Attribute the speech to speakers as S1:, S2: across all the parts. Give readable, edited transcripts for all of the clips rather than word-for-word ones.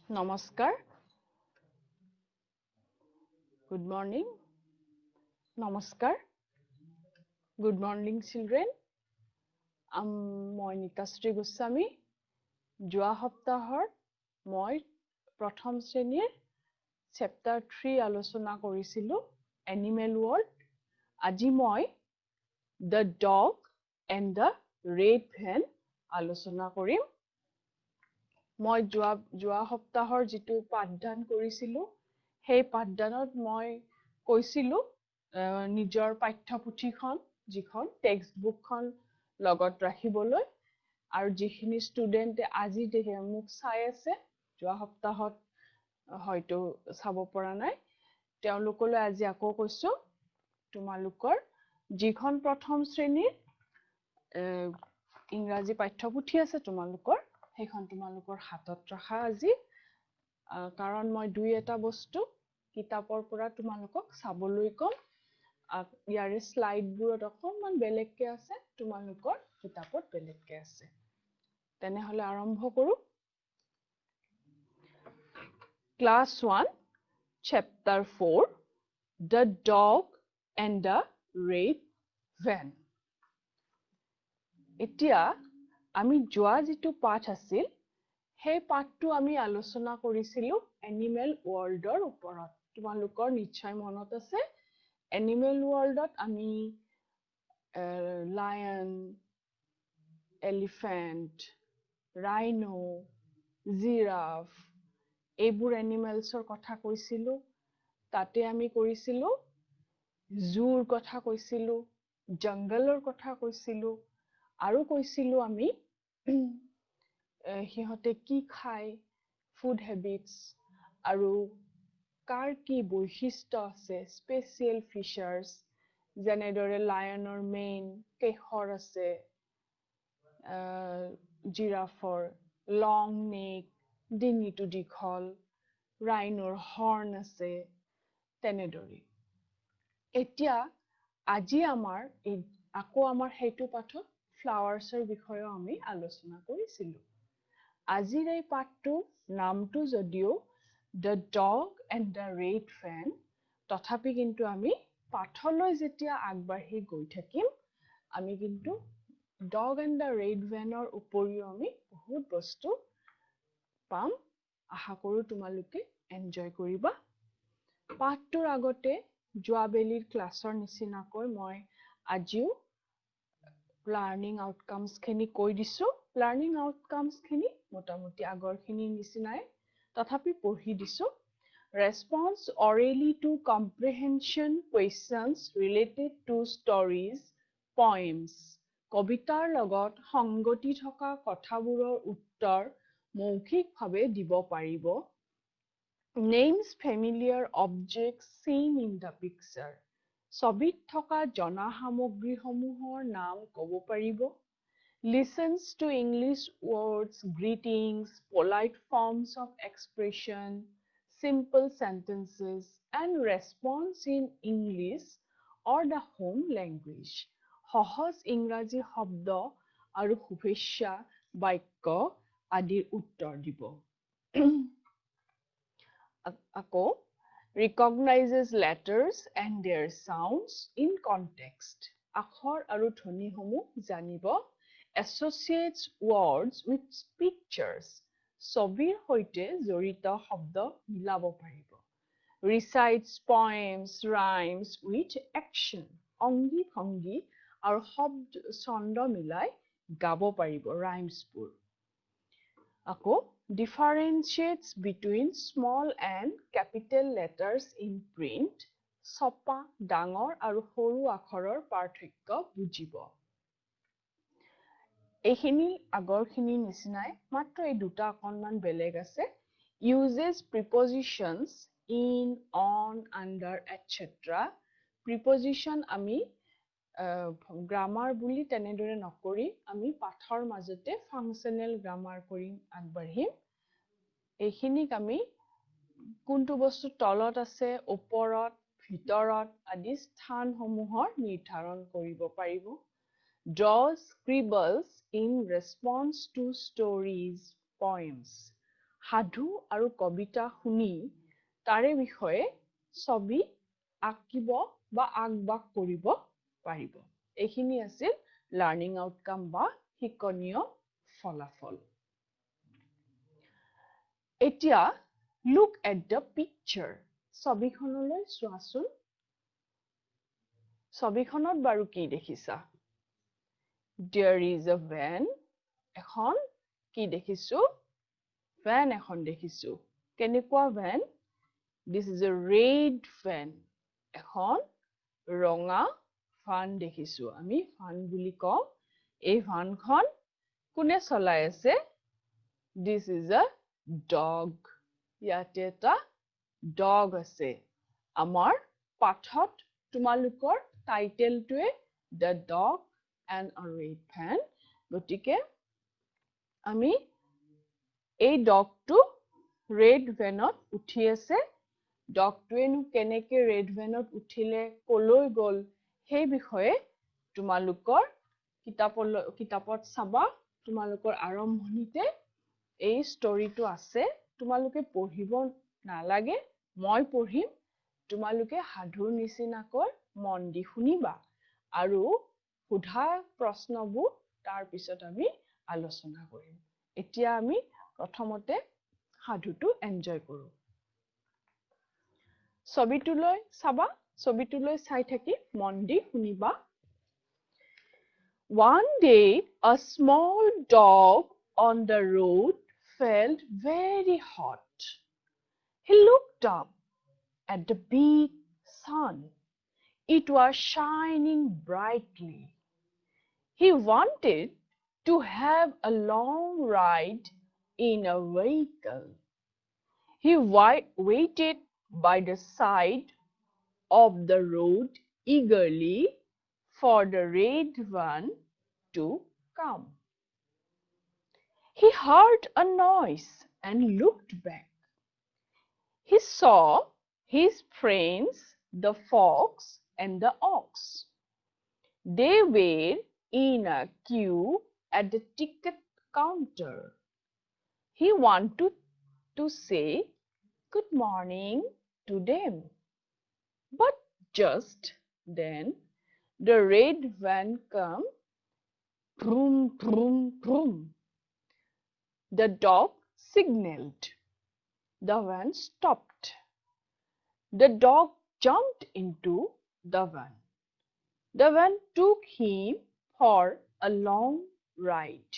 S1: Namaskar. Good morning. Namaskar. Good morning, children. মই নিতাশ্ৰী গোস্বামী। যোৱা সপ্তাহৰ মই প্ৰথম শ্ৰেণীৰ চেপ্টাৰ 3 আলোচনা কৰিছিলোঁ এনিমেল ৱৰ্ল্ড। আজি মই the dog and the red van আলোচনা কৰিম। মই যোৱা সপ্তাহৰ যিটো পাঠদান কৰিছিলোঁ সেই পাঠদানত মই কৈছিলোঁ নিজৰ পাঠ্যপুথিখন যিখন টেক্সট বুকখন লগত ৰাখিবলৈ আৰু যিখিনি ষ্টুডেণ্টে আজি মোক চাই আছে যোৱা সপ্তাহত হয়তো চাব পৰা নাই তেওঁলোকলৈ আজি আকৌ কৈছোঁ তোমালোকৰ যিখন প্ৰথম শ্ৰেণীৰ ইংৰাজী পাঠ্যপুথি আছে তোমালোকৰ সেইখন তোমালোকৰ হাতত ৰাখা আজি কাৰণ মই দুই এটা বস্তু কিতাপৰ পৰা তোমালোকক চাবলৈ কম ইয়াৰে স্লাইডবোৰত অকণমান বেলেগকে আছে তোমালোকৰ কিতাপত বেলেগকে আছে তেনেহলে আৰম্ভ কৰো class 1 chapter 4 the dog and the red van এতিয়া আমি যোৱা যিটো পাঠ আছিল সেই পাঠটো আমি আলোচনা কৰিছিলোঁ এনিমেল ৱৰ্ল্ডৰ ওপৰত তোমালোকৰ নিশ্চয় মনত আছে এনিমেল ৱৰ্ল্ডত আমি লায়ন এলিফেণ্ট ৰাইনো জিৰাফ এইবোৰ এনিমেলছৰ কথা কৈছিলোঁ তাতে আমি কৰিছিলোঁ জুৰ কথা কৈছিলোঁ জংগলৰ কথা কৈছিলোঁ আৰু কৈছিলোঁ আমি সিহঁতে কি খায় ফুড হেবিটছ আৰু কাৰ কি বৈশিষ্ট্য আছে স্পেচিয়েল ফিচাৰ্ছ যেনেদৰে লায়নৰ মেইন কেশৰ আছে জিৰাফৰ লং নেক ডিঙিটো দীঘল ৰাইনৰ হৰ্ণ আছে তেনেদৰে এতিয়া আজি আমাৰ আকৌ আমাৰ সেইটো পাঠত ফ্লাৱাৰ্ছৰ বিষয়েও আমি আলোচনা কৰিছিলোঁ আজিৰ এই পাঠটো নামটো যদিও The Dog and the Red Van তথাপি কিন্তু আমি পাঠলৈ যেতিয়া আগবাঢ়ি গৈ থাকিম আমি কিন্তু Dog and the Red Vanৰ উপৰিও আমি বহুত বস্তু পাম আশা কৰো তোমালোকে এনজয় কৰিবা পাঠটোৰ আগতে যোৱাবেলিৰ ক্লাছৰ নিচিনাকৈ মই আজিও লাৰ্নিং আউটকামছ খিনি কৈ দিছো লাৰ্নিং আউটকামছ খিনি মোটামুটি আগৰখিনিৰ নিচিনাই তথাপি পঢ়ি দিছো response orally to comprehension questions related to stories poems কবিতাৰ লগত সংগতি থকা কথাবোৰৰ উত্তৰ মৌখিকভাৱে দিব পাৰিব names familiar objects seen in the picture ছবিত থকা জনা সামগ্ৰীসমূহৰ নাম ক'ব পাৰিব listens to English words, greetings, polite forms of expression, simple sentences, and response in English or the home language. সহজ ইংৰাজী শব্দ আৰু শুভেচ্ছা বাক্য আদিৰ উত্তৰ দিব আকৌ recognizes letters and their sounds in context. আখৰ আৰু ধ্বনিসমূহ জানিব associates words with pictures ছবিৰ সৈতে জড়িত শব্দ মিলাব পাৰিব recites poems rhymes with action অংগী ভংগী আৰু শব্দ ছন্দ মিলাই গাব পাৰিব rhymesবোৰ আকৌ differentiates between small and capital letters in print ছপা ডাঙৰ আৰু সৰু আখৰৰ পাৰ্থক্য বুজিব এইখিনি আগৰখিনি নিচিনাই মাত্ৰ এই দুটা অকণমান বেলেগ আছে uses prepositions in on under etc preposition আমি গ্ৰামাৰ বুলি তেনেদৰে নকৰি আমি পাঠৰ মাজতে ফাংচনেল গ্ৰামাৰ কৰি আগবাঢ়িম এইখিনিক আমি কোনটো বস্তু তলত আছে ওপৰত ভিতৰত আদি স্থানসমূহৰ নিৰ্ধাৰণ কৰিব পাৰিব draws scribbles in response to stories poems সাধু আৰু কবিতা শুনি তাৰে বিষয়ে ছবি আঁকিব বা আঁকবাক কৰিব পাৰিব। এইখিনি আছিল লাৰ্নিং আউটকাম বা শিক্ষণীয় ফলাফল। এতিয়া look at the picture. ছবিখনলৈ চোৱাচোন। ছবিখনত বাৰু কি দেখিছা? There is a van. এখন কি দেখিছো? Van এখন দেখিছো। কেনেকুৱা van? This is a red van. এখন ৰঙা van দেখিছো। আমি van বুলি কওঁ। এই vanখন কোনে চলাই আছে? This is a dog. ইয়াতে এটা dog আছে। আমাৰ পাঠত তোমালোকৰ টাইটেলটোৱে The Dog and a Red Van. গতিকে আমি এই ডগটো ৰেড ভেনত উঠি আছে। ডগটোৱেনো কেনেকে ৰেড ভেনত উঠিলে, কলৈ গ'ল, সেই বিষয়ে তোমালোকৰ কিতাপত চাবা। তোমালোকৰ আৰম্ভণিতে এই ষ্টৰীটো আছে। তোমালোকে পঢ়িব নালাগে, মই পঢ়িম। তোমালোকে সাধুৰ নিচিনাকৈ মন দি শুনিবা আৰু সোধা প্ৰশ্নবোৰ তাৰ পিছত আমি আলোচনা কৰিম। এতিয়া আমি প্ৰথমতে সাধুটো এনজয় কৰোঁ। ছবিটোলৈ চাবা, ছবিটোলৈ চাই থাকি মন দি শুনিবা। One day, a small dog on the road felt very hot. He looked up at the big sun. It was shining brightly. He wanted to have a long ride in a vehicle. He waited by the side of the road eagerly for the red van to come. He heard a noise and looked back. He saw his friends, the fox and the ox. They were in a queue at the ticket counter. He wanted to say good morning to them. But just then, the red van came. Vroom, vroom, vroom. The dog signaled. The van stopped. The dog jumped into the van. The van took him for a long ride.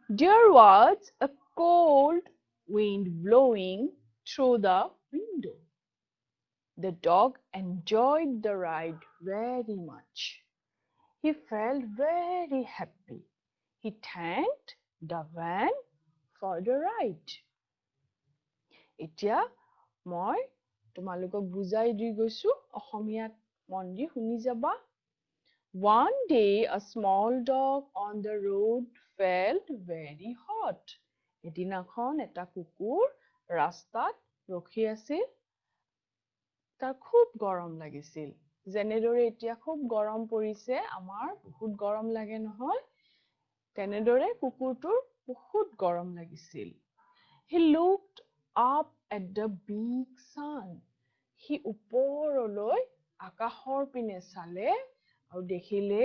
S1: There was a cold wind blowing through the window. The dog enjoyed the ride very much. He felt very happy. He thanked the van for the ride. এতিয়া মই তোমালোকক বুজাই দি গৈছো, অসমীয়াত মন দি শুনি যাবা। One day, a small dog on the road felt very hot. এদিনাখন এটা কুকুৰ ৰাস্তাত ৰখি আছিল। তাৰ খুব গৰম লাগিছিল। যেনেদৰে এতিয়া খুব গৰম পৰিছে, আমাৰ বহুত গৰম লাগে নহয়, তেনেদৰে কুকুৰটোৰ বহুত গৰম লাগিছিল। He looked up at the big sun. He ওপৰলৈ আকাশৰ পিনে চালে আৰু দেখিলে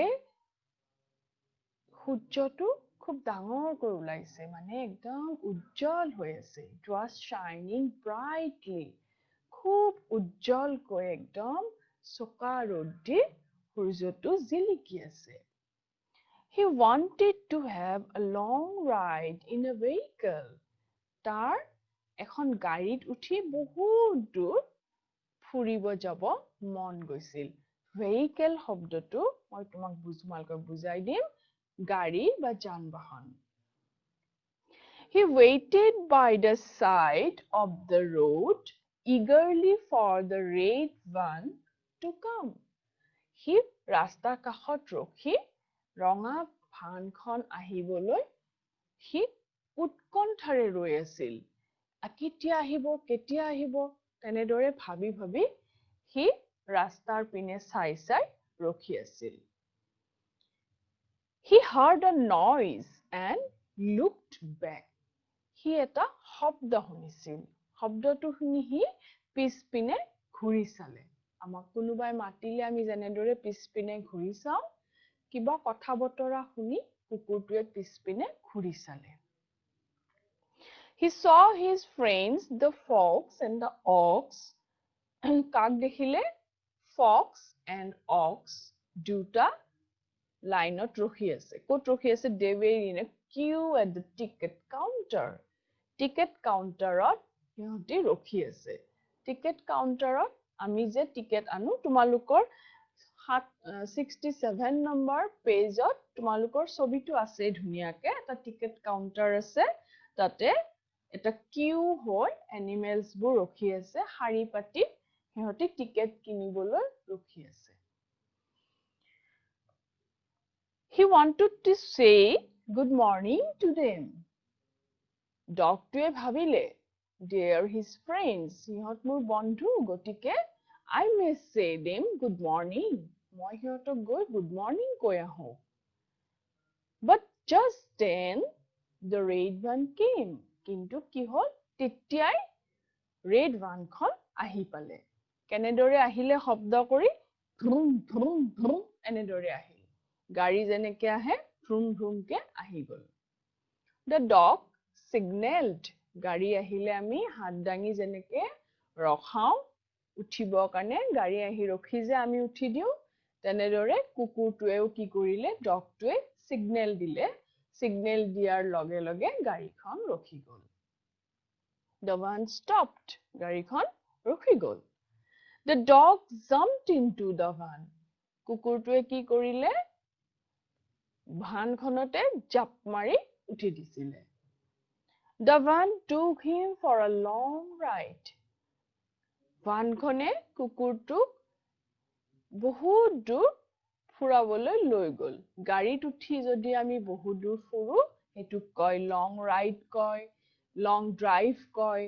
S1: সূৰ্যটো খুব ডাঙৰকৈ ওলাইছে, মানে একদম উজ্জ্বল হৈ আছে। It was shining brightly. খুব উজ্জ্বলকৈ একদম চোকা ৰ'দ দি সূৰ্যটো জিলিকি আছে। He wanted to have a long ride in a vehicle. তাৰ এখন গাড়ীত উঠি বহুত দূৰ ফুৰিব যাব মন গৈছিল। Vehicle শব্দটো মই তোমালোকক বুজাই দিম, গাড়ী বা যান-বাহন। He waited by the side of the road eagerly for the red van to come. He ৰাস্তাৰ কাষত ৰখি ৰঙা ভানখন আহিবলৈ সি উৎকণ্ঠাৰে ৰৈ আছিল। কেতিয়া আহিব, তেনেদৰে ভাবি ভাবি সি ৰাস্তাৰ পিনে চাই ৰখি আছিল। He heard a noise and looked back. সি এটা শব্দ শুনিছিল শব্দটো শুনি হি পিছপিনে ঘূৰি চালে আমাক কোনোবাই মাতিলে আমি যেনেদৰে পিছপিনে ঘূৰি চাওঁ কিবা কথা বতৰা শুনি কুকুৰটোৱে পিছপিনে ঘূৰি চালে He saw his friends the fox and the ox কাক দেখিলে fox and ox দুটা লাইনত ৰখি আছে ক'ত ৰখি আছে they were in a queue at the ticket counter ticket counterত সিহঁতি ৰখি আছে ticket counterত আমি যে টিকেট আনো তোমালোকৰ 67 নম্বৰ পেজত তোমালোকৰ ছবিটো আছে ধুনিয়াকে এটা টিকেট কাউন্টাৰ আছে তাতে এটা কিউ হৈ এনিমেলছ বোৰ ৰখি আছে শাৰী পাতি সিহঁতি টিকেট কিনিবলৈ ৰখি আছে He wanted to say good morning to them. Dogটোৱে ভাবিলে they are his friends. সিহঁত মোৰ বন্ধু গতিকে I may say them good morning. মই সিহঁতক গৈ good morning কৈ আহোঁ. But just then the red one came. কিন্তু কি হ'ল তেতিয়াই red one খন আহি পালে. কেনেদৰে আহিলে শব্দ কৰি ভ্ৰুম ভ্ৰুম ভ্ৰুম এনেদৰে আহিল. গাড়ী যেনেকে আহে ভ্ৰুম ভ্ৰুমকে আহি গল The dog signaled গাড়ী আহিলে আমি হাত দাঙি যেনেকে ৰখাও উঠিব কাৰণে গাড়ী আহি ৰখি যে আমি উঠি দিও তেনেদৰে কুকুৰটোৱেও কি কৰিলে ডগটোৱে সিগনেল দিলে সিগনেল দিয়াৰ লগে লগে গাড়ীখন ৰখি গল The one stopped গাড়ীখন ৰখি গল The dog jumped into the van কুকুৰটোৱে কি কৰিলে ভানখনতে জাপ মাৰি উঠি দিছিলে The van took him for a long ride ভানখনে কুকুৰটোক বহুত দূৰ ফুৰাবলৈ লৈ গল গাড়ীত উঠি যদি আমি বহুত দূৰ ফুৰো হেতুক কয় লং ৰাইড কয় লং ড্ৰাইভ কয়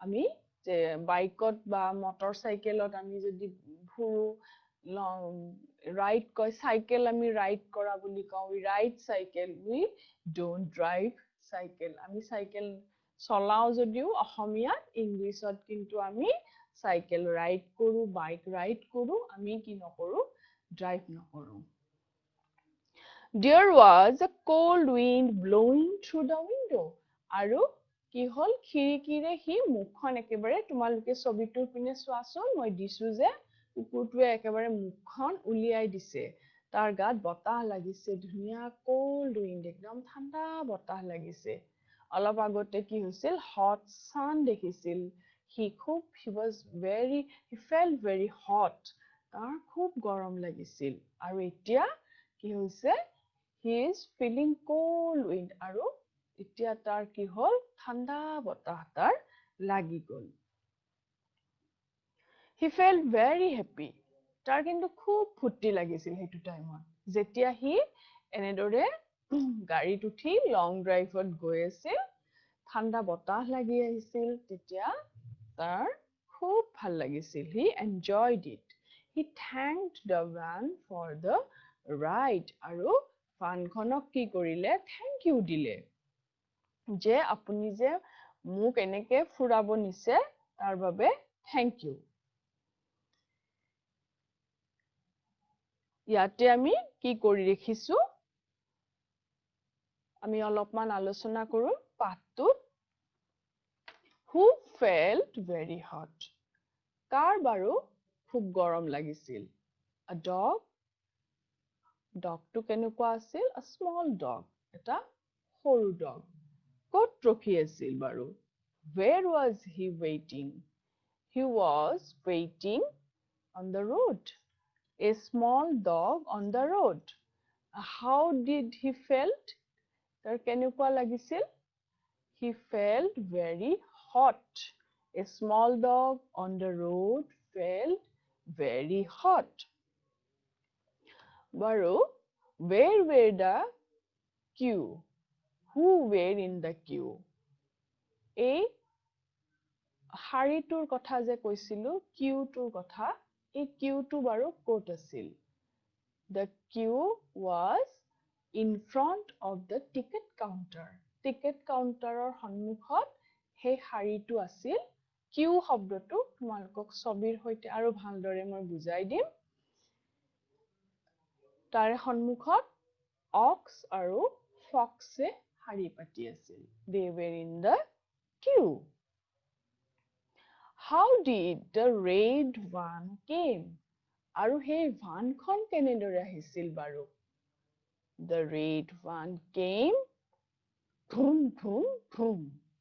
S1: আমি যে বাইকত বা মটৰচাইকেলত আমি যদি ফুৰো long ride koi cycle ami ride kora boli kau we ride cycle we don't drive cycle ami cycle solao jodiu ahomiyat englishot kintu ami cycle ride koru bike ride koru ami ki nokoru drive nokoru There was a cold wind blowing through the window aru ki hol khirikire hi mukhon ekebare tumaluke sobitur pine soason moi disu je কুকুৰটোৱে একেবাৰে মুখখন উলিয়াই দিছে তাৰ গাত বতাহ লাগিছে ধুনিয়া কোল্ড উইণ্ড একদম ঠাণ্ডা বতাহ লাগিছে অলপ আগতে কি হৈছিল হট সান দেখিছিল he felt very hot তাৰ খুব গৰম লাগিছিল আৰু এতিয়া কি হৈছে he is feeling cold wind আৰু এতিয়া তাৰ কি হ'ল ঠাণ্ডা বতাহ তাৰ লাগি গল He felt very happy. তাৰ কিন্তু খুব ফুৰ্তি লাগিছিল হেতু টাইমত যেতিয়া হি এনেদৰে গাড়ীত উঠি লং ড্ৰাইভত গৈ আছিল ঠাণ্ডা বতাহ লাগি আহিছিল তেতিয়া তাৰ খুব ভাল লাগিছিল he enjoyed it he thanked the van for the ride আৰু ভানখনক কি কৰিলে thank you দিলে যে আপুনি যে মোক এনেকে ফুৰাব নিছে তাৰ বাবে thank you ইয়াতে আমি কি কৰি দেখিছো আমি অলপমান আলোচনা কৰো পাঠটোত who felt very hot কাৰ বাৰু খুব গৰম লাগিছিল a dogটো কেনেকুৱা আছিল a small dog এটা সৰু dog ক'ত ৰখি আছিল বাৰু where was he waiting he was waiting on the road A small dog on the road. How did he felt? তাৰ কেনেকুৱা লাগিছিল? He felt very hot. A small dog on the road felt very hot. বাৰু, where were the queue? Who were in the queue? এই শাৰীটোৰ কথা যে কৈছিলো, queueটোৰ কথা এই queueটো বাৰু ক'ত আছিল The queue was in front of the ticket counter. Ticket counterৰ সন্মুখত সেই শাৰীটো আছিল কিউ শব্দটো তোমালোকক ছবিৰ সৈতে আৰু ভালদৰে মই বুজাই দিম তাৰে সন্মুখত ox আৰু fox শাৰী পাতি আছিল they were in the queue how did the red one came আৰু সেই ভানখন কেনেদৰে আহিছিল বাৰু the red one came vroom vroom vroom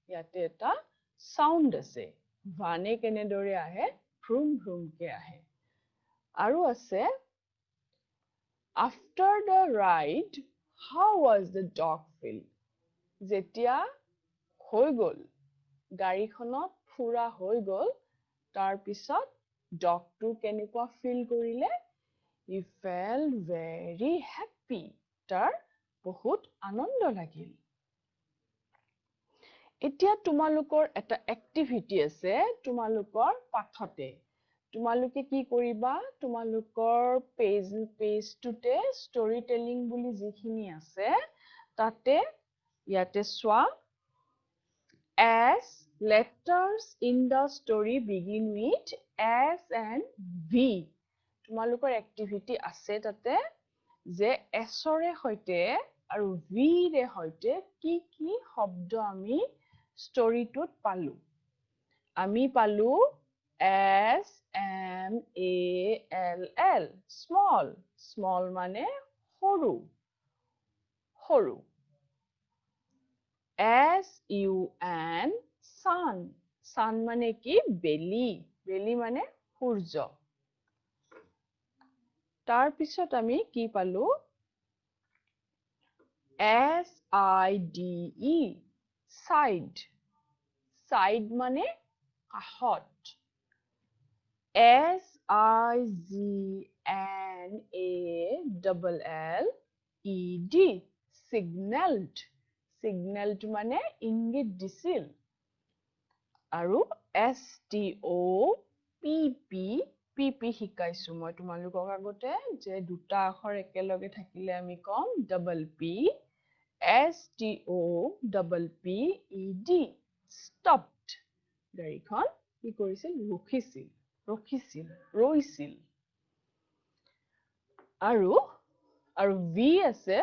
S1: ইয়াতে এটা sound আছে ভানে কেনেদৰে আহে vroom vroom কে আহে আৰু আছে after the ride how was the dog feel যেতিয়া হৈ গল গাড়ীখনত ফুৰা হৈ গল তাৰ পিছত ডগটো কেনেকুৱা ফিল কৰিলে he felt very happy তাৰ বহুত আনন্দ লাগিল এতিয়া তোমালোকৰ এটা এক্টিভিটি আছে তোমালোকৰ পাঠতে তোমালোকে কি কৰিবা তোমালোকৰ পেজটোতে ষ্টৰী টেলিং বুলি যিখিনি আছে তাতে ইয়াতে চোৱা as letters in the story begin with S and V তোমালোকৰ এক্টিভিটি আছে তাতে যে S ৰে হৈতে আৰু V ৰে হৈতে কি কি শব্দ আমি ষ্টৰীটোত পালো আমি পালো S M A L L small small মানে সৰু সৰু S U N sun sun মানে কি বেলি বেলি মানে সূৰ্য তাৰ পিছত আমি কি পালো S I D E side side মানে কাষত S I G N A L L E D signaled signaled মানে ইংগিত দিছিল আৰু S T O P P P P শিকাইছো মই তোমালোকক আগতে যে দুটা আখৰ একেলগে থাকিলে আমি কম double P S T O P E D stopped গাড়ীখন কি কৰিছিল ৰখিছিল আৰু V আছে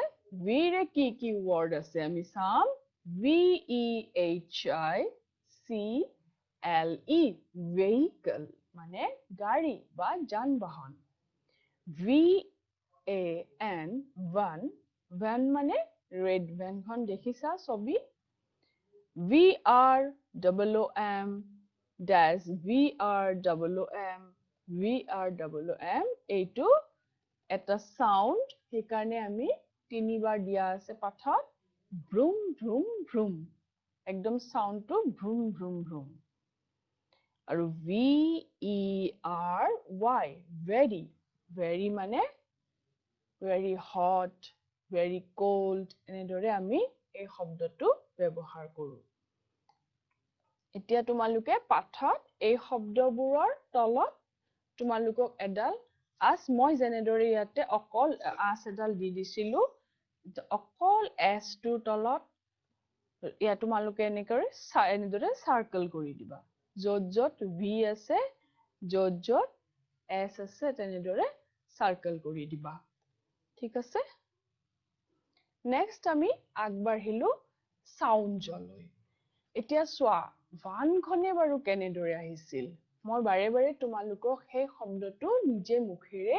S1: V ৰে কি কি word আছে আমি চাম V E H I C L E vehicle মানে গাড়ী বা যান-বাহন V A N van মানে red van খন দেখিছা ছবি V R O M dash V R O M এইটো এটা সাউন্ড সেইকাৰণে আমি তিনিবাৰ দিয়া আছে পাঠত vroom vroom vroom একদম সাউন্ডটো vroom vroom vroom আৰু V E R Y very very মানে very hot very cold এনেদৰে আমি এই শব্দটো ব্যৱহাৰ কৰো এতিয়া তোমালোকে পাঠত এই শব্দবোৰৰ তলত তোমালোকক এডাল আস মই জেনেদৰে ইয়াতে অকল আস এডাল দি দিছিলো অকল S টোৰ তলত ইয়া তোমালোকে এনেদৰে সাৰ্কেল কৰি দিবা যত V আছে যত S আছে তেনেদৰে সাৰ্কেল কৰি দিবা ঠিক আছে নেক্সট আমি আগবাঢ়িলো সাউন্ডলৈ এতিয়া চোৱা ভানখনে বাৰু কেনেদৰে আহিছিল মই বাৰে বাৰে তোমালোকক সেই শব্দটো নিজে মুখেৰে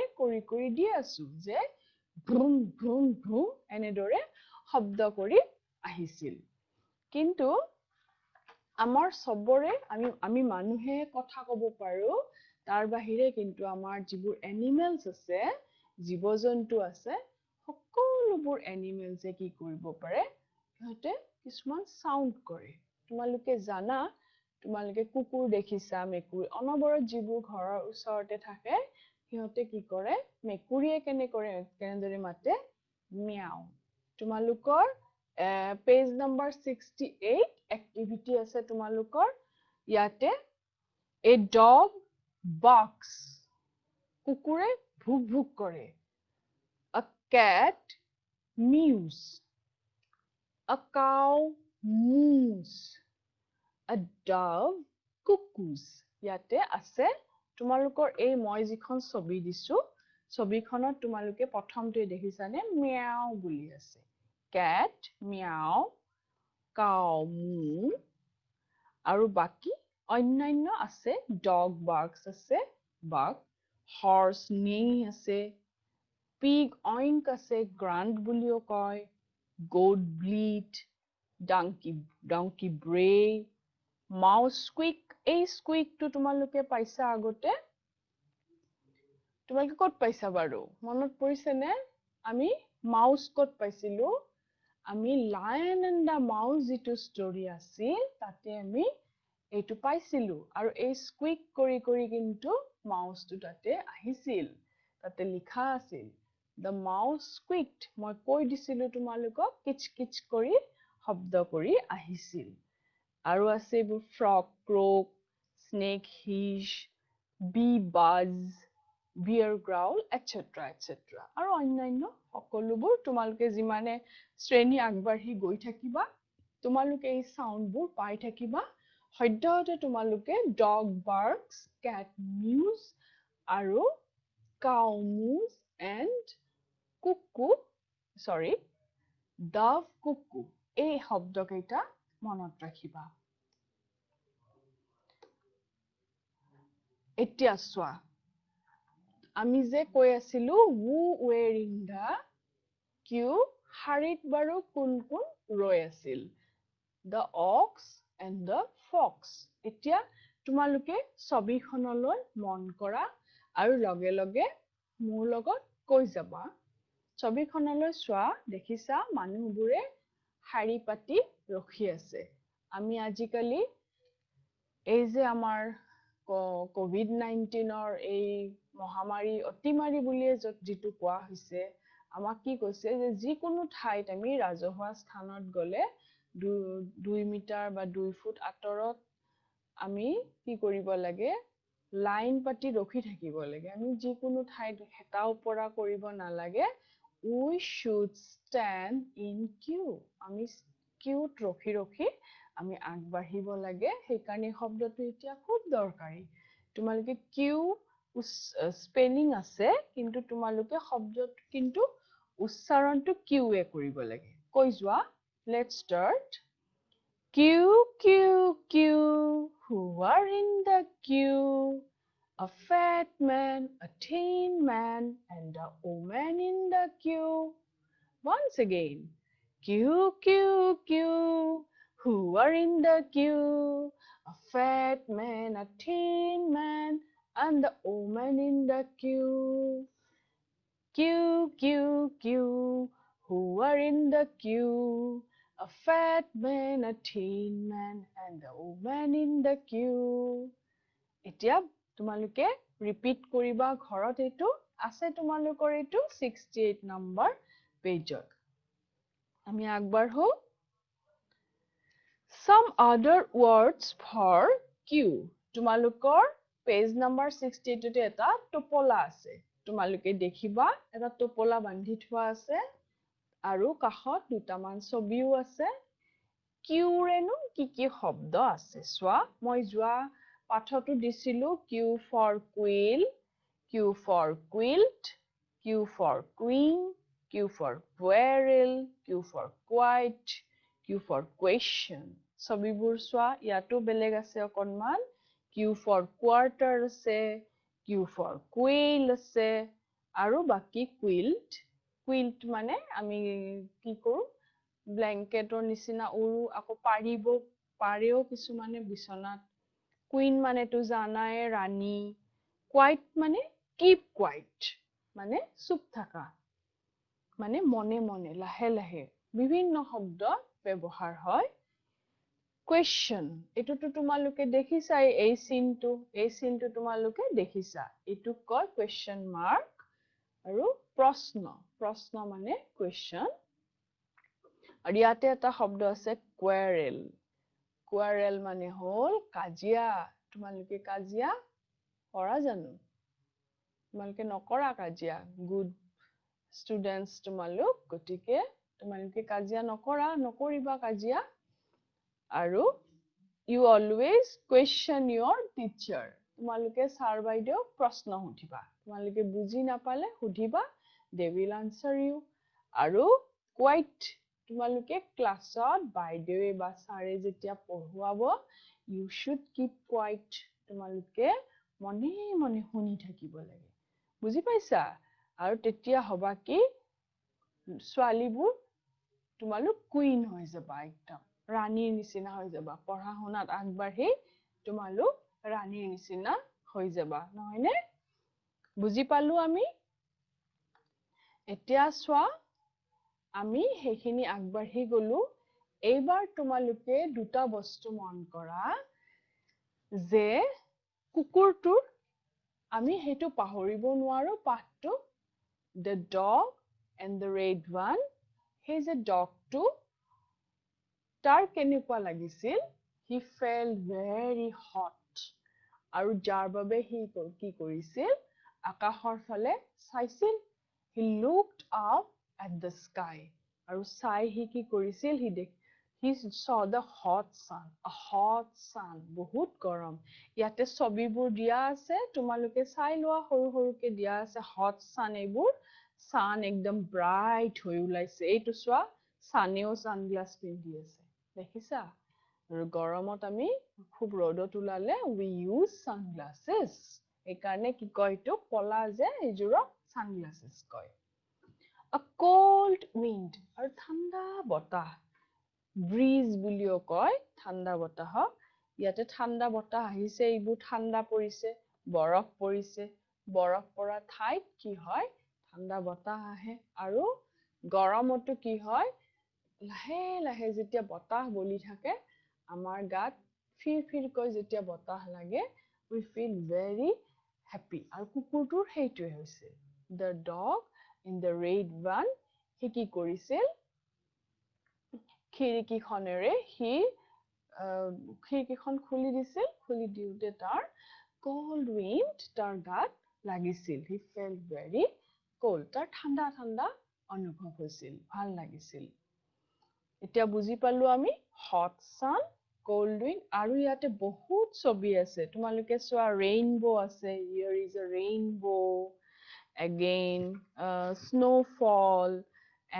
S1: কৰি দি আছো যে ভ্ৰুম ভ্ৰুম ভ্ৰুম এনেদৰে শব্দ কৰি আহিছিল কিন্তু আমাৰ সবৰে আমি মানুহে কথা ক'ব পাৰো তাৰ বাহিৰে কিন্তু আমাৰ যিবোৰ এনিমেলস আছে জীৱ-জন্তু আছে সকলোবোৰ এনিমেলসে কি কৰিব পাৰে সিহঁতে কিছুমান সাউন্ড কৰে তোমালোকে জানা তোমালোকে কুকুৰ দেখিছা মেকুৰী অনবৰত যিবোৰ ঘৰৰ ওচৰতে থাকে সিহঁতে কি কৰে মেকুৰীয়ে কেনেদৰে মাতে মিয়াও তোমালোকৰ পেজ নম্বৰ 68 এক্টিভিটি আছে তোমালোকৰ ইয়াতে a dog barks কুকুৰে ভুক ভুক কৰে a cat mews a cow moos a dove cuckoos. ইয়াতে আছে তোমালোকৰ এই মই যিখন ছবি দিছো ছবিখনত তোমালোকে প্ৰথমতে দেখিছানে meow বুলি আছে cat meow cow moo আৰু বাকি অন্যান্য আছে dog barks আছে bark horse neigh আছে pig oink আছে grunt বুলিও কয় goat bleat donkey bray mouse squeak এই squeak to তোমালোকে পাইছা আগতে তোমালোকে কত পাইছা বাৰু মনত পৰিছে নে আমি mouse কত পাইছিলো আমি lion and the mouse যেটো story আছিল তাতে আমি এইটো পাইছিলো আৰু এই squeak কৰি কৰি কিন্তু mouse টো তাতে আহিছিল তাতে লিখা আছিল the mouse squeaked মই কৈ দিছিলো তোমালোকক কিচ কিচ কৰি শব্দ কৰি আহিছিল আৰু আছে এইবোৰ frog croak snake hiss bee buzz bear growl etc etc আৰু অন্যান্য সকলোবোৰ তোমালোকে যিমানে শ্ৰেণী আগবাঢ়ি গৈ থাকিবা তোমালোকে এই সাউন্ডবোৰ পাই থাকিবা সদ্যহতে তোমালোকে dog barks cat mews আৰু cow moos and dove cuckoo এই শব্দকেইটা মনত ৰাখিবা এতিয়া চোৱা আমি যে কৈ আছিলো who wearing the queue শাৰীত বাৰু কোন কোন ৰৈ আছিল the ox and the fox এতিয়া তোমালোকে ছবিখনলৈ মন কৰা আৰু লগে লগে মোৰ লগত কৈ যাবা ছবিখনলৈ চোৱা দেখিছা মানুহবোৰে শাৰী পাতি ৰখি আছে আমি আজিকালি এই যে আমাৰ COVID-19 ৰ এই মহামাৰী অতিমাৰী বুলিয়ে যেটো কোৱা হৈছে আমাক কি কৈছে যে যিকোনো ঠাইত আমি ৰাজহুৱা স্থানত গলে 2 মিটাৰ বা 2 ফুট আঁতৰত আমি কি কৰিব লাগে লাইন পাতি ৰখি থাকিব লাগে আমি যিকোনো ঠাইত হেতা ওপৰা কৰিব নালাগে we should stand in queue আমি queuত ৰখি ৰখি আমি আগবাঢ়িব লাগে সেইকাৰণে শব্দটো এতিয়া খুব দৰকাৰী তোমালোকে queue স্পেলিং আছে কিন্তু তোমালোকে শব্দটো কিন্তু উচ্চাৰণটো queue এ কৰিব লাগে কৈ যোৱা let's start queue queue queue who are in the queue a fat man, a thin man, and a woman in the queue. Once again, queue, queue, queue. Who are in the queue? A fat man, a thin man, and the woman in the queue. Queue, queue, queue. Who are in the queue? A fat man, a thin man, and the woman in the queue. এতিয়া তোমালোকে repeat কৰিবা ঘৰত এইটো আছে তোমালোকৰ এইটো 68 number পেজত আমি আগবাঢ়ো some other words for queue তোমালোকৰ পেজ নম্বৰ 68 তে এটা টোপলা আছে তোমালোকে দেখিবা এটা টোপলা বান্ধি থোৱা আছে আৰু কাষত দুটামান ছবিও আছে queueৰেনো কি শব্দ আছে চোৱা মই যোৱা পাঠটো দিছিলো Q for quill, Q for quilt, Q for queen, Q for quarrel, Q for quiet, Q for question. ছবিবোৰ চোৱা ইয়াতো বেলেগ আছে অকণমান Q for quarter আছে, Q for quail আছে আৰু বাকি quilt, quilt মানে আমি কি কৰো ব্ল্যাঙ্কেটৰ নিচিনা উৰু আকৌ পাৰেও কিছুমানে বিছনাত Queen মানে তো জানায়ে ৰানী quiet মানে keep quiet মানে চুপ থাকা মানে মনে মনে লাহে লাহে বিভিন্ন শব্দ ব্যৱহাৰ হয় question এটোটো তোমালোকে দেখিছা এই চিনটো তোমালোকে দেখিছা এটো কয় question mark আৰু প্ৰশ্ন মানে question আৰু ইয়াতে এটা শব্দ আছে quarrel quarrel মানে হল কাজিয়া তোমালোকে কাজিয়া কৰা জানো তোমালোকে নকৰা কাজিয়া good students তোমালোক গটিকে তোমালোকে কাজিয়া নকৰিবা কাজিয়া আৰু you always question your teacher. তোমালোকে sir বাইদেউ প্ৰশ্ন সুধিবা, তোমালোকে বুজি নাপালে সুধিবা, they will answer you. আৰু quite তোমালোকে ক্লাছত বাইদেৱে বা sir যেতিয়া পঢ়ুৱাব, you should keep quiet. তোমালোকে মনে মনে শুনি থাকিব লাগে, বুজি পাইছা? আৰু তেতিয়া হবা কি ছোৱালীবোৰ তোমালোক কুইন হৈ যাবা, একদম ৰাণীৰ নিচিনা হৈ যাবা, পঢ়া শুনাত আগবাঢ়ি তোমালোক ৰাণীৰ নিচিনা হৈ যাবা, নহয়নে? বুজি পালো আমি? এতিয়া চোৱা, আমি সেইখিনি আগবাঢ়ি গলো। এইবাৰ তোমালোকে দুটা বস্তু মন কৰা যে কুকুৰটোৰ আমি সেইটো পাহৰিব নোৱাৰো পাঠটো, the dog and the red one. সেই যে ডগটো তাৰ কেনেকুৱা লাগিছিল, he felt very hot. আৰু যাৰ বাবে সি কি কৰিছিল, আকাশৰ ফালে চাইছিল, he looked up at the sky. আৰু চাই সি কি কৰিছিল, he saw the hot sun, a hot sun, বহুত গৰম। ইয়াতে ছবিবোৰ দিয়া আছে, তোমালোকে চাই লোৱা, সৰু সৰুকে দিয়া আছে hot sun এইবোৰ, sun একদম bright হৈ ওলাইছে, এইটো চোৱা সানেও সানগ্লাস পিন্ধি আছে, দেখিছা? আৰু গৰমত আমি খুব ৰ'দত ওলালে we use sunglasses, এইকাৰণে কি কয় এইটো কলা যে এইযোৰক sunglasses কয়। A cold wind, আৰু ঠাণ্ডা বতাহ, breeze বুলিও কয় ঠাণ্ডা বতাহক। ইয়াতে ঠাণ্ডা বতাহ আহিছে, এইবোৰ ঠাণ্ডা পৰিছে, বৰফ পৰিছে, বৰফ পৰা ঠাইত কি হয়, ঠাণ্ডা বতাহ আহে। আৰু গৰমতো কি হয়, লাহে লাহে যেতিয়া বতাহ বলি থাকে, আমাৰ গাত ফিৰ ফিৰকৈ যেতিয়া বতাহ লাগে, we feel very happy. আৰু কুকুৰটোৰ সেইটোৱে হৈছিল, the dog in the red one, সি কি কৰিছিল, খিৰিকীখনেৰে সি খিৰিকীখন খুলি দিছিল, খুলি দিওঁতে তাৰ cold wind তাৰ গাত লাগিছিল, he felt very cold, তাৰ ঠাণ্ডা ঠাণ্ডা অনুভৱ হৈছিল, ভাল লাগিছিল। এতিয়া বুজি পালো আমি hot sun, cold wind, আৰু ইয়াতে বহুত ছবি আছে, তোমালোকে চোৱা rainbow আছে, here is a rainbow, again snowfall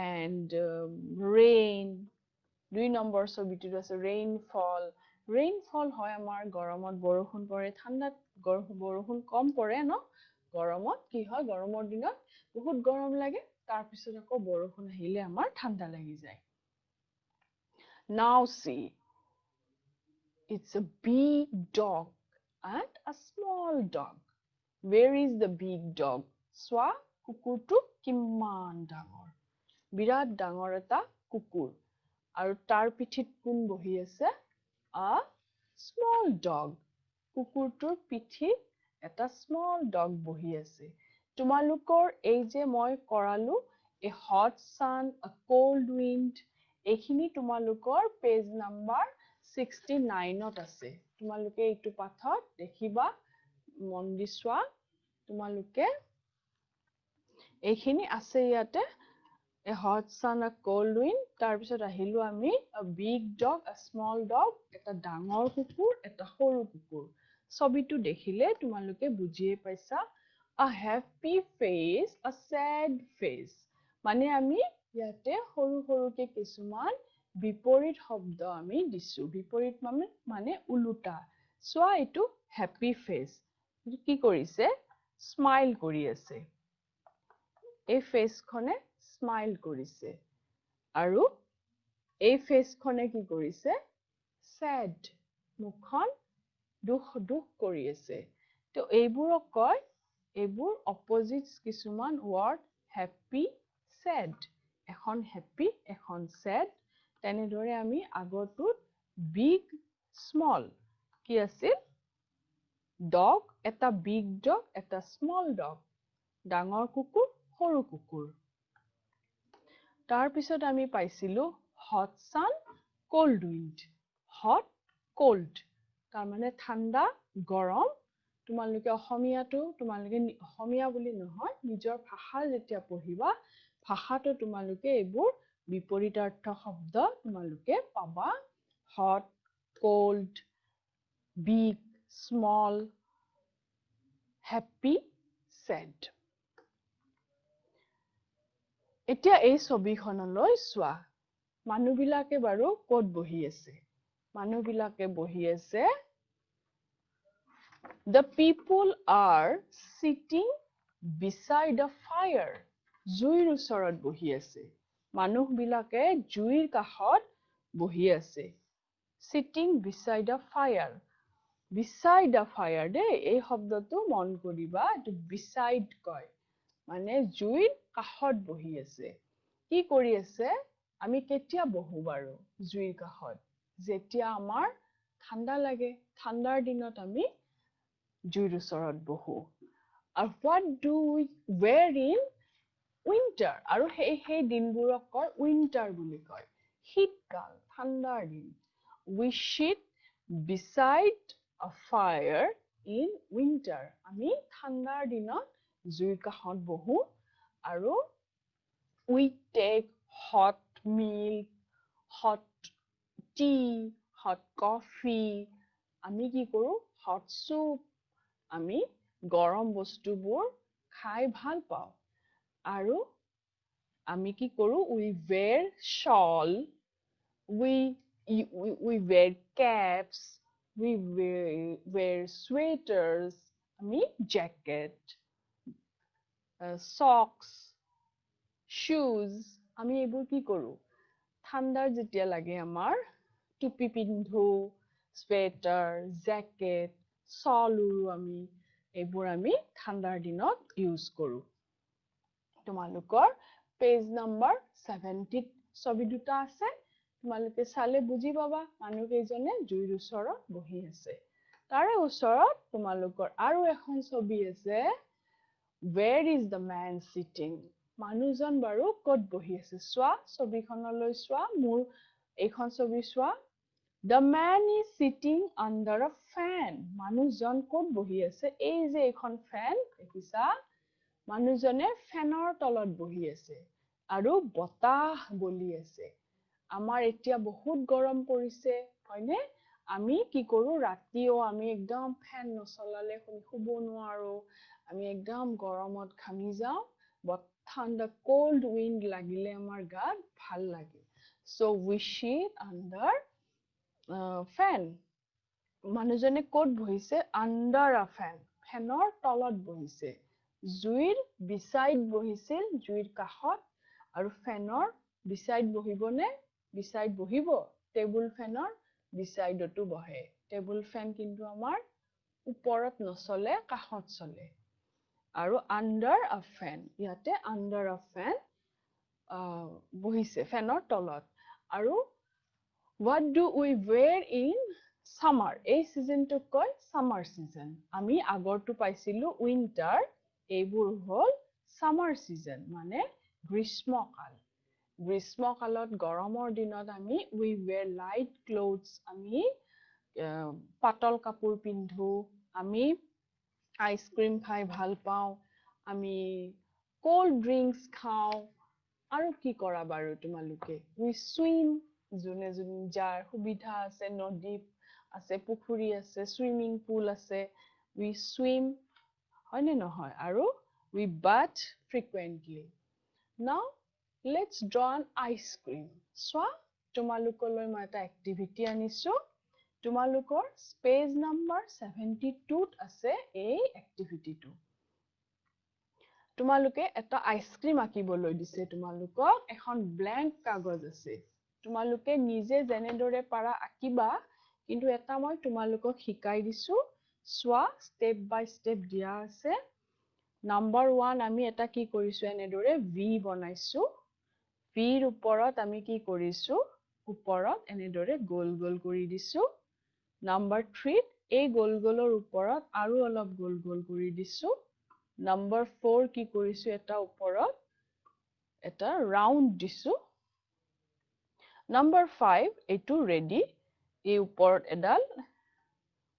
S1: and rain, 2 number ছবিটোত আছে rainfall. rainfall হয় আমাৰ গৰমত বৰষুণ পৰে, ঠাণ্ডাত বৰষুণ কম পৰে ন, গৰমত কি হয়, গৰমৰ দিনত বহুত গৰম লাগে, তাৰ পিছত আকৌ বৰষুণ আহিলে আমাৰ ঠাণ্ডা লাগি যায়। Now see, it's a big dog and a small dog. Where is the big dog? চোৱা কুকুৰটো কিমান ডাঙৰ, বিৰাট ডাঙৰ এটা কুকুৰ, আৰু তাৰ পিঠিত কোন বহি আছে, a small dog. কুকুৰটোৰ পিঠিত এটা small dog বহি আছে। তোমালোকৰ এই যে মই কৰালো, a hot sun, a cold wind, এইখিনি তোমালোকৰ পেজ নাম্বাৰ 69ত আছে। তোমালোকে এইটো পাঠত দেখিবা, মন দি চোৱা, তোমালোকে এইখিনি আছে ইয়াতে, a hot sun, a cold wind, তাৰপিছত আহিলো আমি a big dog, a small dog, এটা ডাঙৰ কুকুৰ, এটা সৰু কুকুৰ। ছবিটো দেখিলে তোমালোকে বুজিয়ে পাইছা, a happy face, a sad face, মানে আমি ইয়াতে সৰু সৰুকে কিছুমান বিপৰীত শব্দ আমি দিছো, বিপৰীত মানে উলোটা। চোৱা এইটো happy face, কি কৰিছে, স্মাইল কৰি আছে, এই ফেচখনে স্মাইল কৰিছে, আৰু এই ফেচখনে কি কৰিছে, sad, মুখখন দুখ দুখ কৰি আছে। তো এইবোৰক কয়, এইবোৰ অপজিট কিছুমান ৱৰ্ড, happy, sad, এখন happy, এখন sad, তেনেদৰে আমি আগৰটোত big, small, কি আছিল, dog, এটা big dog, এটা small dog, ডাঙৰ কুকুৰ, সৰু কুকুৰ। তাৰপিছত আমি পাইছিলো hot sun, cold wind, hot, cold, তাৰমানে ঠাণ্ডা, গৰম। তোমালোকে অসমীয়াটো, তোমালোকে অসমীয়া বুলি নহয়, নিজৰ ভাষা যেতিয়া পঢ়িবা, ভাষাটো তোমালোকে এইবোৰ বিপৰীতাৰ্থ শব্দ তোমালোকে পাবা, hot, cold, big, small, happy, sad. এতিয়া এই ছবিখনলৈ চোৱা মানুহবিলাকে বাৰু ক'ত বহি আছে মানুহবিলাকে বহি আছে The people are sitting beside a fire জুইৰ ওচৰত বহি আছে মানুহবিলাকে জুইৰ কাষত বহি আছে sitting beside a fire beside a fire দেই এই শব্দটো মন কৰিবা এইটো beside কয় মানে জুইৰ কাষত বহি আছে কি কৰি আছে আমি কেতিয়া বহো বাৰু জুইৰ কাষত যেতিয়া আমাৰ ঠাণ্ডা লাগে ঠাণ্ডাৰ দিনত আমি জুইৰ ওচৰত বহো আৰু what do we wear in winter আৰু সেই দিনবোৰক কয় winter বুলি কয় শীতকাল ঠাণ্ডাৰ দিন we sit beside a fire in winter আমি ঠাণ্ডাৰ দিনত জুইৰ কাষত বহো আৰু we take hot milk hot tea hot coffee আমি কি কৰো hot soup আমি গৰম বস্তুবোৰ খাই ভাল পাওঁ আৰু আমি কি কৰো we wear shawl we wear caps we wear sweaters আমি jacket socks shoes আমি এইবোৰ কি কৰো ঠাণ্ডাৰ যেতিয়া লাগে আমাৰ টুপি পিন্ধো sweater jacket shawl উৰো আমি এইবোৰ আমি ঠাণ্ডাৰ দিনত ইউজ কৰো তোমালোকৰ পেজ নম্বৰ 70 ছবি দুটা আছে তোমালোকে চালে বুজি পাবা মানুহ কেইজনে জুইৰ ওচৰত বহি আছে তাৰে ওচৰত তোমালোকৰ আৰু এখন ছবি আছে where is the man sitting মানুহজন বাৰু ক'ত বহি আছে চোৱা ছবিখনলৈ চোৱা মোৰ এইখন ছবি চোৱা the man is sitting under a fan মানুহজন ক'ত বহি আছে এই যে এইখন ফেন দেখিছা মানুহজনে ফেনৰ তলত বহি আছে আৰু বতাহ বলি আছে আমাৰ এতিয়া বহুত গৰম পৰিছে হয়নে আমি কি কৰো ৰাতিও আমি একদম ফেন নচলালে শুব নোৱাৰো আমি একদম গৰমত ঘামি যাওঁ ঠাণ্ডা cold wind লাগিলে আমাৰ গাত ভাল লাগে so we sit under fan মানুহজনে ক'ত বহিছে under a fan ফেনৰ তলত বহিছে জুইৰ beside বহিছিল জুইৰ কাষত আৰু ফেনৰ beside বহিবনে beside বহিব টেবুল ফেনৰ beside টো বহে টেবুল ফেন কিন্তু আমাৰ ওপৰত নচলে কাষত চলে আৰু under a fan ইয়াতে under a fan বহিছে ফেনৰ তলত আৰু what do we wear in summer এই সিজনটোক কয় summer season আমি আগৰটো পাইছিলো winter এইবোৰ হল summer season মানে গ্ৰীষ্মকালত গৰমৰ দিনত আমি we wear light clothes আমি পাতল কাপোৰ পিন্ধো আমি আইসক্ৰীম খাই ভাল পাওঁ আমি cold drinks খাওঁ আৰু কি কৰা বাৰু তোমালোকে we swim যোনে যাৰ সুবিধা আছে নদী আছে পুখুৰী আছে swimming pool আছে we swim হয়নে নহয় আৰু we bath frequently now let's draw an ice cream চোৱা তোমালোকলৈ মই এটা এক্টিভিটি আনিছো তোমালোকৰ পেজ নম্বৰ 72 ত আছে এই এক্টিভিটিটো তোমালোকে এটা আইসক্ৰীম আঁকিবলৈ দিছে তোমালোকক এখন ব্ল্যাঙ্ক কাগজ আছে তোমালোকে নিজে যেনেদৰে পাৰা আঁকিবা কিন্তু এটা মই তোমালোকক শিকাই দিছো চোৱা স্টেপ বাই স্টেপ দিয়া আছে নাম্বাৰ 1 আমি এটা কি কৰিছো এনেদৰে ভি বনাইছো ভিৰ ওপৰত আমি কি কৰিছো ওপৰত এনেদৰে গোল গোল কৰি দিছো নাম্বাৰ 3 এই গোল গোলৰ ওপৰত আৰু অলপ গোল গোল কৰি দিছো নাম্বাৰ 4 কি কৰিছো এটা ওপৰত এটা ৰাউন্ড দিছো নাম্বাৰ 5 এটো ৰেডি এই ওপৰত এডাল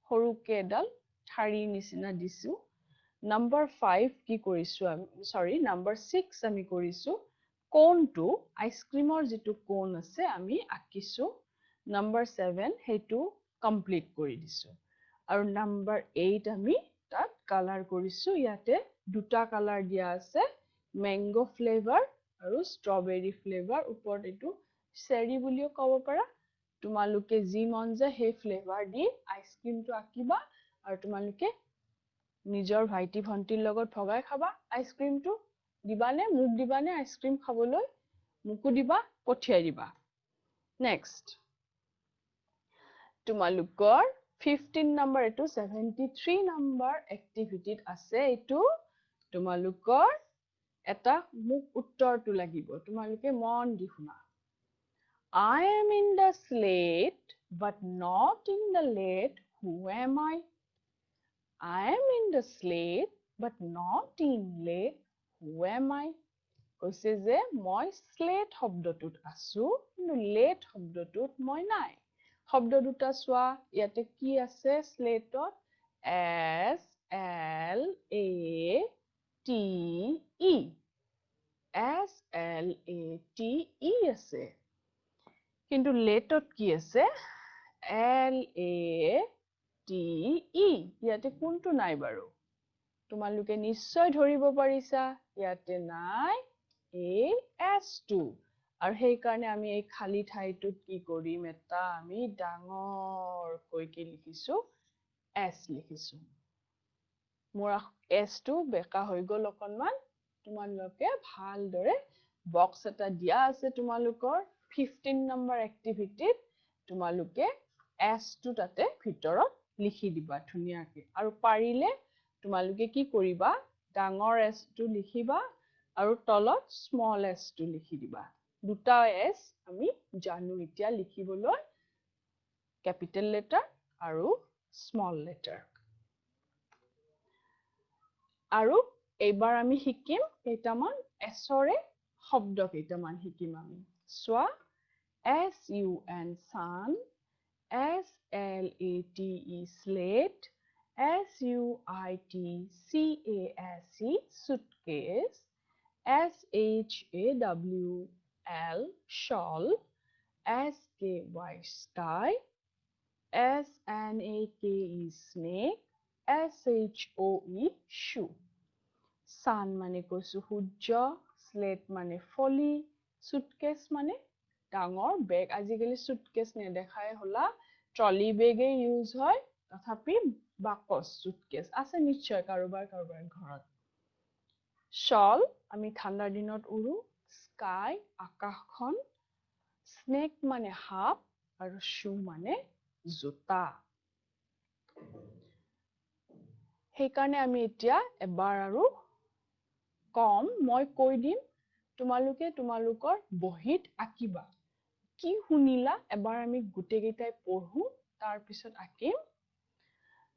S1: সৰুকে এডাল ঠাৰি নিচিনা দিছো নাম্বাৰ 5 কি কৰিছো আমি সৰি নাম্বাৰ 6 আমি কৰিছো কোনটো আইসক্ৰীমৰ যেটো কোন আছে আমি আঁকিছো নাম্বাৰ 7 হেতু কমপ্লিট কৰি দিছো আৰু নাম্বাৰ 8 আমি তাত কালাৰ কৰিছো ইয়াতে দুটা কালাৰ দিয়া আছে মেংগো ফ্লেভাৰ আৰু ষ্ট্ৰবেৰী ফ্লেভাৰ ওপৰত এটো চেৰি বুলিও ক'ব পাৰা তোমালোকে যি মন যায় সেই ফ্লেভাৰ দি আইসক্ৰীমটো আকিবা আৰু তোমালোকে নিজৰ ভাইটি ভন্টিৰ লগত ভগাই খাবা আইসক্ৰীমটো দিবানে মুক দিবানে আইসক্ৰীম খাবলৈ মুকু দিবা পঠিয়াই দিবা নেক্সট তোমালোকৰ 15 নম্বৰ এটো 73 নম্বৰ এক্টিভিটিত আছে এটো তোমালোকৰ এটা মুক উত্তৰটো লাগিব তোমালোকে মন দি শুনা I am in the slate but not in the late who am I am in the slate but not in late who am I কৈছে যে মই slate শব্দটোত আছো কিন্তু late শব্দটোত মই নাই শব্দ দুটা চোৱা ইয়াতে কি আছে স্লেটত S L A T E S L A T E আছে কিন্তু লেটত কি আছে L A T E ইয়াতে কোনটো নাই বাৰু তোমালোকে নিশ্চয় ধৰিব পাৰিছা ইয়াতে নাই এই S2 আৰু সেই কাৰণে আমি এই খালি ঠাইটোত কি কৰিম এটা আমি ডাঙৰ কৈ কি লিখিছো S লিখিছো মোৰ S2 বেকা হৈ গল অকনমান তোমালোকে ভালদৰে বক্স এটা দিয়া আছে তোমালোকৰ 15 নম্বৰ এক্টিভিটিত তোমালোকে S2 তাতে ভিতৰত লিখি দিবা ধুনিয়াকে আৰু পাৰিলে তোমালোকে কি কৰিবা ডাঙৰ S2 লিখিবা আৰু তলত স্মল S2 লিখি দিবা দুটা S আমি জানো এতিয়া লিখিবলৈ ক্যাপিটেল লেটাৰ আৰু স্মল লেটাৰ আৰু এইবাৰ আমি শিকিম কেইটামান এছৰে শব্দ কেইটামান শিকিম আমি সোৱা S U N sun S L A T E slate S U I T C A S E suitcase S H A W L shawl S K Y sky S N A K E snake S H O E shoe sun মানে কৈছো সূৰ্য slate মানে ফলি suitcase মানে ডাঙৰ বেগ আজিকালি suitcase নেদেখাই হলা trolley bag use হয় তথাপি বাকচ suitcase আছে নিশ্চয় কাৰোবাৰ ঘৰত shawl আমি ঠাণ্ডাৰ দিনত উৰু sky আকাশখন snake মানে সাপ আৰু shoe মানে জোতা সেইকাৰণে আমি এতিয়া এবাৰ আৰু কম মই কৈ দিম তোমালোকে তোমালোকৰ বহিত আকিবা কি শুনিলা এবাৰ আমি গুটে গেটাই পঢ়ো তাৰ পিছত আকিম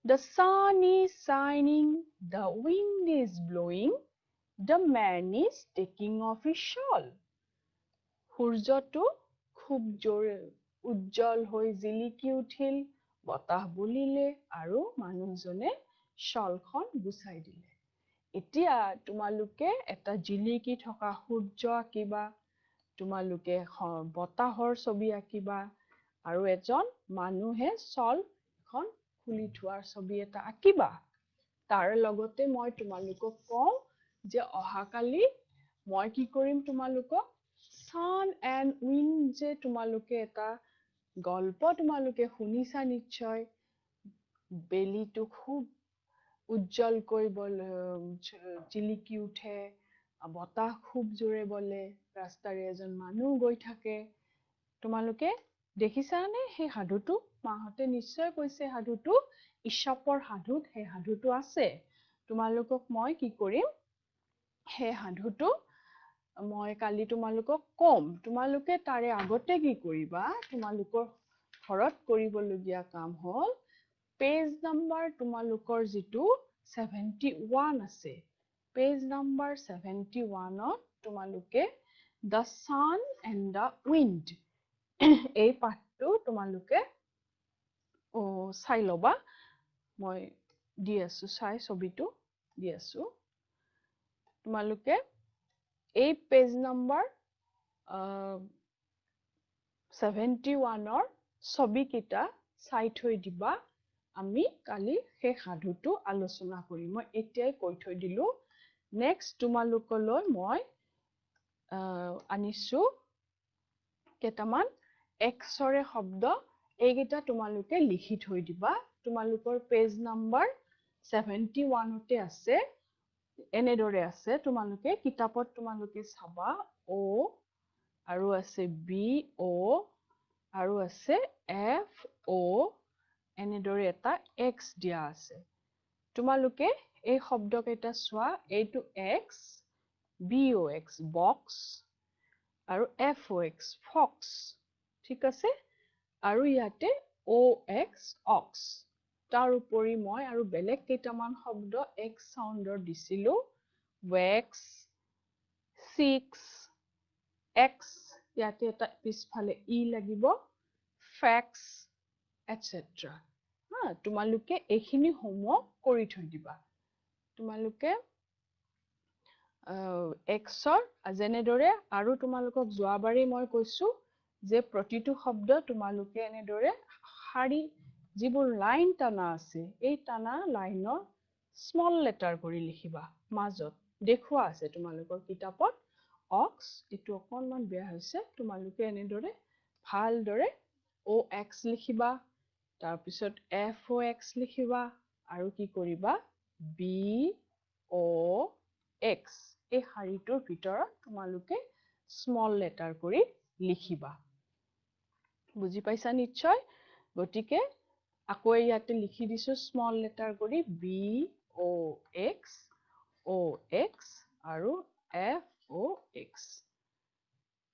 S1: The sun is shining the wind is blowing The man is taking off his shawl. সূৰ্যটো খুব জোৰে উজ্জ্বল হৈ জিলিকি উঠিল বতাহ বলিলে আৰু মানুহজনে শলখন গুছাই দিলে এতিয়া তোমালোকে এটা জিলিকি থকা সূৰ্য আকিবা তোমালোকে বতাহৰ ছবি আকিবা আৰু এজন মানুহে শলখন খুলি থোৱাৰ ছবি এটা আকিবা তাৰ লগতে মই তোমালোকক কওঁ যে অহাকালি মই কি কৰিম তোমালোকক sun and wind যে তোমালোকে এটা গল্প তোমালোকে শুনিছা নিশ্চয় বেলিটো খুব উজ্জ্বলকৈ জিলিকি উঠে বতাহ খুব জোৰে বলে ৰাস্তাৰে এজন মানুহ গৈ থাকে তোমালোকে দেখিছানে সেই সাধুটো মাহতে নিশ্চয় কৈছে সাধুটো ইছপৰ সাধুত সেই সাধুটো আছে তোমালোকক মই কি কৰিম হে সাধুটো মই কালি তোমালোকক কম তোমালোকে তাৰে আগতে কি কৰিবা তোমালোকৰ ঘৰত কৰিবলগীয়া কাম হল পেজ নাম্বাৰ তোমালোকৰ যেটো 71 আছে পেজ নাম্বাৰ 71 ত তোমালোকে the sun and the wind এই পাঠটো তোমালোকে চাই লবা মই দি আছো চাই ছবিটো দি আছো তোমালোকে এই পেজ নাম্বাৰ 71 ৰ ছবি কিটা চাই থৈ দিবা আমি কালি সেই সাধুটো আলোচনা কৰিম মই এতিয়াই কৈ থৈ দিলো নেক্সট তোমালোকলৈ মই আনিছো কেটামান এক্সৰে শব্দ এইকেইটা তোমালোকে লিখি থৈ দিবা তোমালোকৰ পেজ নাম্বাৰ 71 তে আছে এনেদৰে আছে তোমালোকে কিতাপত তোমালোকে চাবা ও আৰু আছে বি ও আৰু আছে এফ ও এনেদৰে এটা এক্স দিয়া আছে তোমালোকে এই শব্দকেইটা চোৱা এইটো এক্স বি ও এক্স বক্স আৰু এফ ও এক্স ফক্স ঠিক আছে আৰু ইয়াতে ও এক্স অক্স তাৰ উপৰি মই আৰু বেলেগ কেইটামান শব্দ এক্স সাউন্ডৰ দিছিলো wax 6 x ইয়াতে এটা পিছফালে ই লাগিব facts etc তোমালোকে এইখিনি হোমৱৰ্ক কৰি থৈ দিবা তোমালোকে এক্সৰ যেনেদৰে আৰু তোমালোকক যোৱাবাৰে মই কৈছো যে প্ৰতিটো শব্দ তোমালোকে এনেদৰে শাৰী যিবোৰ লাইন টানা আছে এই টানা লাইনৰ স্মল লেটাৰ কৰি লিখিবা মাজত দেখুৱা আছে তোমালোকৰ কিতাপত অক্স এটো অকনমান বেয়া হৈছে তোমালোকে এনেদৰে ভালদৰে ও এক্স লিখিবা তাৰ পিছত এফ ও এক্স লিখিবা আৰু কি কৰিবা বি ও এক্স এই শাৰীটোৰ ভিতৰত তোমালোকে স্মল লেটাৰ কৰি লিখিবা বুজি পাইছা নিশ্চয় গটিকে আকৌ ইয়াতে লিখি দিছো স্মল লেটাৰ কৰি বি ও এক্স আৰু এফ ও এক্স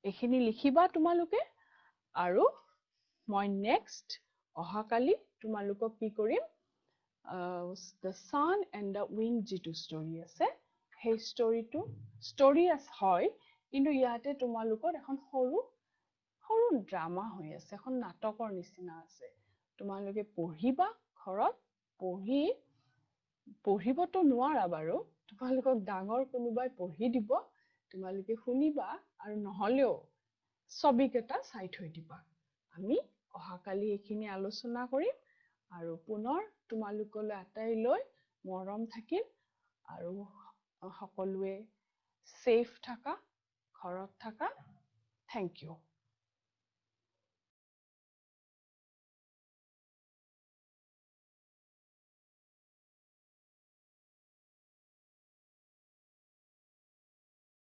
S1: এইখিনি লিখিবা তোমালোকে আৰু মই নেক্সট অহাকালি তোমালোকক কি কৰিম the sun and the wind যিটো ষ্টৰী আছে সেই ষ্টৰীটো ষ্টৰী হয় কিন্তু ইয়াতে তোমালোকৰ এখন সৰু ড্ৰামা হৈ আছে এখন নাটকৰ নিচিনা আছে তোমালোকে পঢ়িবা ঘৰত পঢ়িবতো নোৱাৰা বাৰু তোমালোকক ডাঙৰ কোনোবাই পঢ়ি দিব তোমালোকে শুনিবা আৰু নহলেও ছবিকেটা চাই থৈ দিবা আমি অহাকালি এইখিনি আলোচনা কৰিম আৰু পুনৰ তোমালোকলৈ আটাইলৈ মৰম থাকিল আৰু সকলোৱে সেফ থাকা ঘৰত থাকা থ্যাংক ইউ